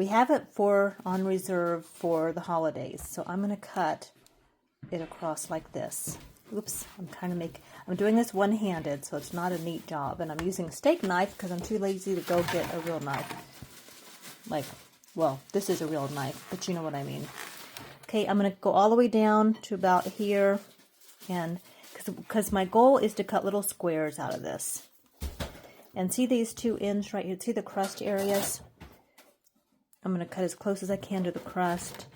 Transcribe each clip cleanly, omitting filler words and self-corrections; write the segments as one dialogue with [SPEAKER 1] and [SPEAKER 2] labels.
[SPEAKER 1] We have it on reserve for the holidays, so I'm going to cut it across like this. Oops, I'm doing this one-handed, so it's not a neat job, and I'm using a steak knife because I'm too lazy to go get a real knife. Well, this is a real knife, but you know what I mean. Okay, I'm going to go all the way down to about here, and because my goal is to cut little squares out of this. And see these two ends right here? See the crust areas? I'm going to cut as close as I can to the crust,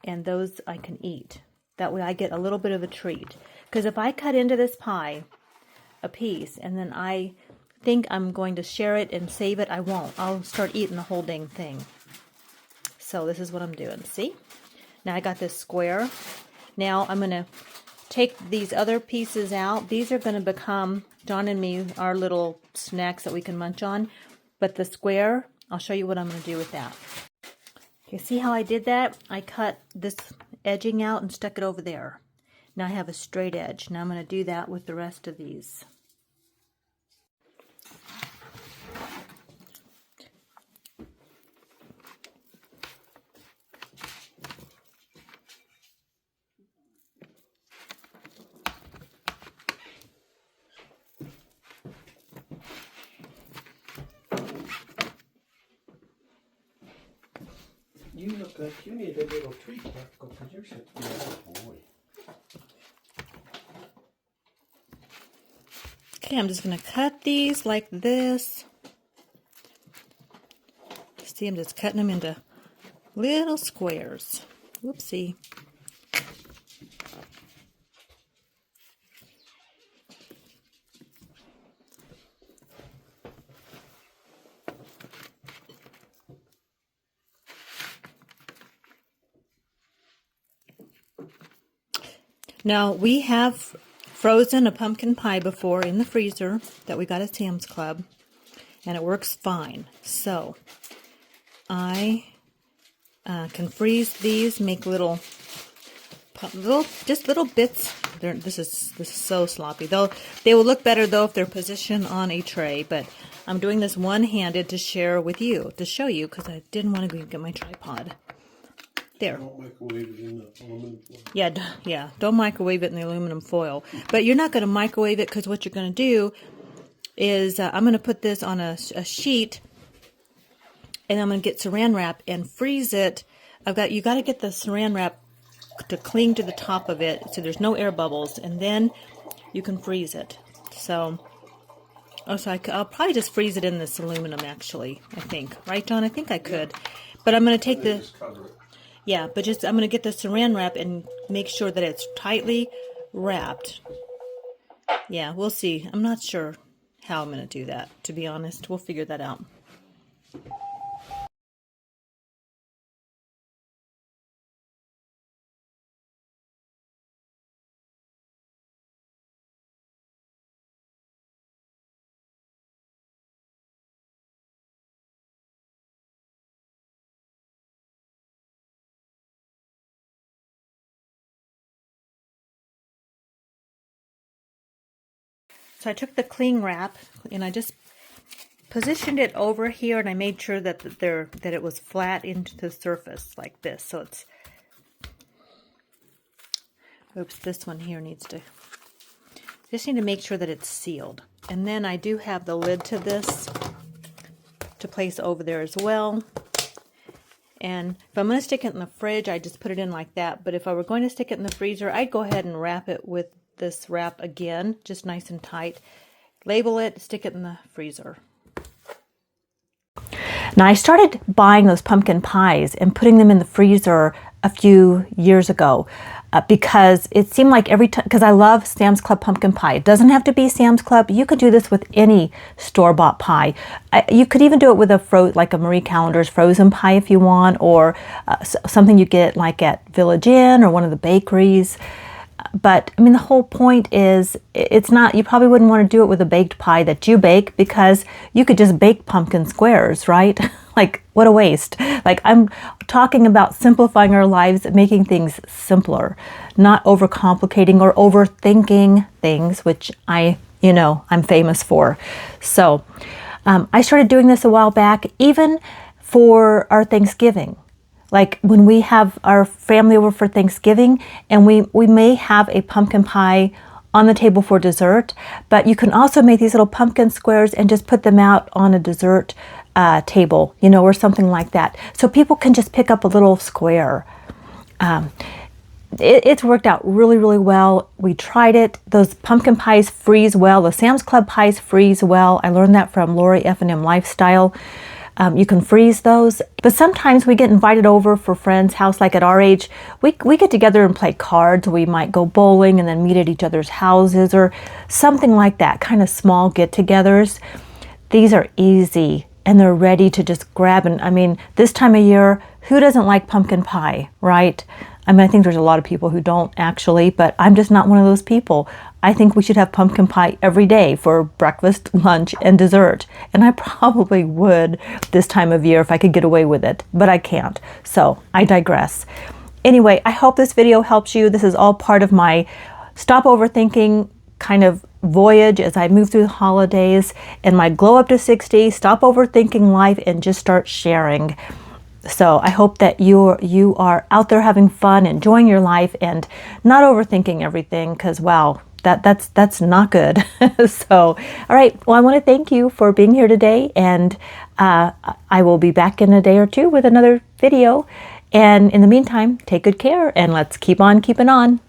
[SPEAKER 1] and those I can eat. That way I get a little bit of a treat. Because if I cut into this pie a piece, and then I think I'm going to share it and save it, I won't. I'll start eating the whole dang thing. So this is what I'm doing. See? Now I got this square. Now I'm going to take these other pieces out. These are going to become, John and me, our little snacks that we can munch on. But the square, I'll show you what I'm going to do with that. Okay, see how I did that? I cut this edging out and stuck it over there. Now I have a straight edge. Now I'm going to do that with the rest of these.
[SPEAKER 2] You look like you need a little treat, Marco, because you're such a good boy.
[SPEAKER 1] Okay, I'm just going to cut these like this. See, I'm just cutting them into little squares. Whoopsie. Now, we have frozen a pumpkin pie before in the freezer that we got at Sam's Club, and it works fine. So, I can freeze these, make little bits. This is so sloppy. They will look better though if they're positioned on a tray. But I'm doing this one-handed to share with you, to show you, because I didn't want to go get my tripod. There.
[SPEAKER 2] Don't microwave it in the aluminum foil.
[SPEAKER 1] Yeah. Don't microwave it in the aluminum foil. But you're not going to microwave it because what you're going to do is I'm going to put this on a sheet, and I'm going to get saran wrap and freeze it. You got to get the saran wrap to cling to the top of it so there's no air bubbles, and then you can freeze it. So I'll probably just freeze it in this aluminum, actually, I think. Right, John? I think I could. But I'm going to take the... Yeah, but I'm going to get the saran wrap and make sure that it's tightly wrapped. Yeah, we'll see. I'm not sure how I'm going to do that, to be honest. We'll figure that out. So I took the cling wrap and I just positioned it over here, and I made sure that it was flat into the surface like this. So it's, oops, this one here needs to, just need to make sure that it's sealed. And then I do have the lid to this to place over there as well. And if I'm going to stick it in the fridge, I just put it in like that. But if I were going to stick it in the freezer, I'd go ahead and wrap it with this wrap again, just nice and tight. Label it, stick it in the freezer. Now, I started buying those pumpkin pies and putting them in the freezer a few years ago because it seemed like every time, because I love Sam's Club pumpkin pie. It doesn't have to be Sam's Club. You could do this with any store-bought pie. You could even do it with like a Marie Callender's frozen pie if you want, or something you get like at Village Inn or one of the bakeries. But I mean, the whole point is, it's not, you probably wouldn't want to do it with a baked pie that you bake, because you could just bake pumpkin squares, right? Like, what a waste. Like, I'm talking about simplifying our lives, making things simpler, not overcomplicating or overthinking things, which I'm famous for. So I started doing this a while back. Even for our Thanksgiving. Like when we have our family over for Thanksgiving, and we may have a pumpkin pie on the table for dessert, but you can also make these little pumpkin squares and just put them out on a dessert table, you know, or something like that. So people can just pick up a little square. It's worked out really, really well. We tried it. Those pumpkin pies freeze well. The Sam's Club pies freeze well. I learned that from Lori F&M Lifestyle. You can freeze those. But sometimes we get invited over for friends' house, like at our age. We get together and play cards. We might go bowling and then meet at each other's houses or something like that, kind of small get-togethers. These are easy and they're ready to just grab. And I mean, this time of year, who doesn't like pumpkin pie, right? I mean, I think there's a lot of people who don't actually, but I'm just not one of those people. I think we should have pumpkin pie every day for breakfast, lunch, and dessert. And I probably would this time of year if I could get away with it, but I can't. So I digress. Anyway, I hope this video helps you. This is all part of my stop overthinking kind of voyage as I move through the holidays and my glow up to 60, stop overthinking life and just start sharing. So I hope that you are out there having fun, enjoying your life, and not overthinking everything, because wow, that's not good. So, all right. Well, I want to thank you for being here today, and I will be back in a day or two with another video. And in the meantime, take good care, and let's keep on keeping on.